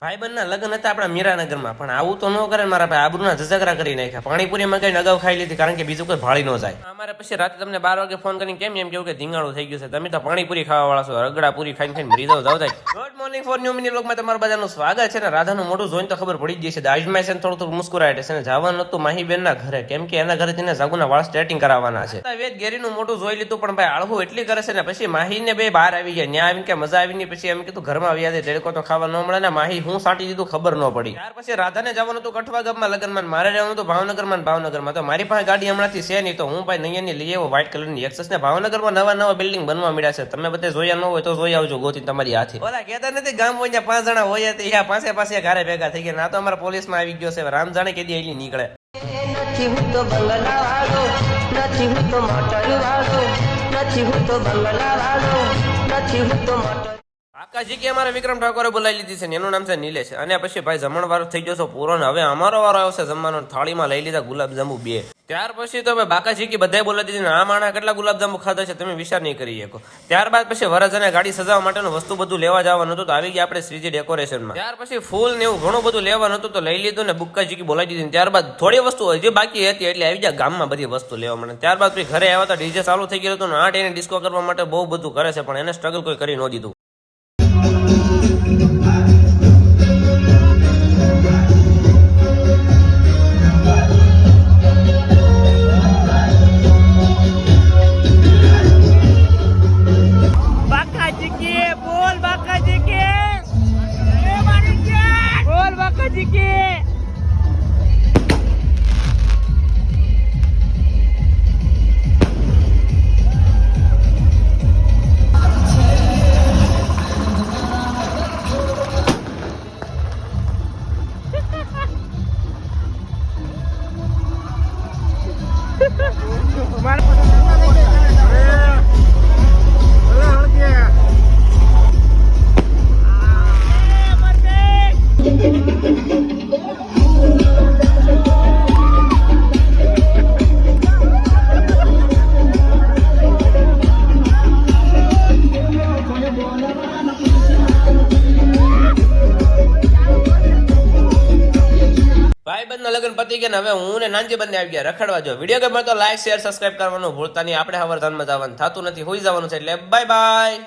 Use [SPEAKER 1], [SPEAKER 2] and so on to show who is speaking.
[SPEAKER 1] ભાઈબંધના લગ્ન હતા આપણા મીરાનગરમાં, પણ આવું તો ન કરે ને મારા ભાઈ, આબરૂના ઝઘડા કરી નાખ્યા. પાણીપુરીમાં કઈ અગાઉ ખાઈ લીધી કારણ કે બીજું કોઈ ભાળી ન જાય. અમારે પછી રાતે તમને 12 વાગે ફોન કરીને કેમ એમ કેવું કે ધીંગાણું થઈ ગયું છે, તમે તો પાણીપુરી ખાવા વાળા છો, રગડા પૂરી ખાઈને ખાઈને મરી જાવ થાય. Good morning for new mini વ્લોગમાં તમારું બધાનું સ્વાગત છે ને. રાધાનું મોઢું જોઈને તો ખબર પડી જ જશે. આજમાં છે થોડું થોડું મુસ્કુરાય છે ને. જવાનું હતું માહીબેનના ઘરે, કેમ કે એના ઘરે તેને જાગુના વાળ સ્ટ્રેટિંગ કરાવવાના છે. વેદ ગેરીનું મોઢું જોઈ લીધું, પણ ભાઈ આળવું એટલી કરે છે ને. પછી માહીને બે બહાર આવી ગયા, ત્યાં આવીને કે મજા આવીને પછી એમ કીધું ઘરમાં આવ્યા દે, તેડકો તો ખાવા ન મળે ને. માહી હું સાટી દીધું ખબર ન પડી. ત્યાર પછી રાધાને જવાનું હતું કઠવા ગામમાં લગ્નમાં, મારે રહેવાનું હતું ભાવનગરમાં. તો મારી પાસે ગાડી હમણાંથી છે નહીં, તો હું ભાઈ નૈયાની લઈ આવ્યો વ્હાઇટ કલરની એક્સેસ ને. ભાવનગરમાં નવા બિલ્ડિંગ બનવા મળ્યા છે, તમે બધે જોયા ન હોય તો જોઈ આવજો ગોતી તમારી હાથે. ઓલા કહેતા નથી ગામ હોય 5 જણા હોય તો ત્યાં પાસે ઘરે ભેગા થઈ ગયા. ના તો અમારા પોલીસમાં આવી ગયો છે, રામ જાણે કેદી એલી નીકળે.
[SPEAKER 2] નથી હું તો બંગલા વાળો, નથી હું તો મોટર વાળો, નથી હું તો બંગલા વાળો, નથી હું તો મોટર.
[SPEAKER 1] કાકાજી કે અમારે વિક્રમ ઠાકોરે બોલાવી લીધી છે ને, એનું નામ છે નિલેશ. અને પછી ભાઈ જમણવારો થઈ ગયો છે પૂરો ને. હવે અમારો વારો આવશે જમવાનો. થાળીમાં લઈ લીધા ગુલાબજાંબુ 2. ત્યાર પછી તો ભાઈ બાકાજી કે બધાય બોલાવી દીધી ને. આ માણા કેટલા ગુલાબજાંબુ ખાધા છે તમે વિચાર નહીં કરી શકો. ત્યારબાદ પછી વરરાજાને ગાડી સજાવવા માટેનું વસ્તુ બધું લેવા જવાનું હતું, તો આવી ગયા આપણે શ્રીજી ડેકોરેશનમાં. ત્યાર પછી ફૂલ ને એવું ઘણું બધું લેવાનું હતું, તો લઈ લીધું ને બુક્કાજી કે બોલાવી દીધી. ત્યારબાદ થોડી વસ્તુ હજી બાકી હતી એટલે આવી ગયા ગામમાં બધી વસ્તુ લેવા માટે. ત્યારબાદ પછી ઘરે આવ્યા હતા, ડીજે ચાલુ થઈ ગયું હતું ને. 8 એને ડિસ્કો કરવા માટે બહુ બધું કરે છે, પણ એને સ્ટ્રગલ કોઈ કરી ન દીધું. ભાઈબંધના લગ્ન પતી ગયા ને. હવે હું ને નાનજી બંને આવી ગયા રખડવા. જો વિડીયો ગમે તો લાઈક શેર સબસ્ક્રાઇબ કરવાનું ભૂલતા નહીં. આપણે હવર ધનમાં જવાનું થતું નથી, હોઈ જવાનું છે. એટલે બાય બાય.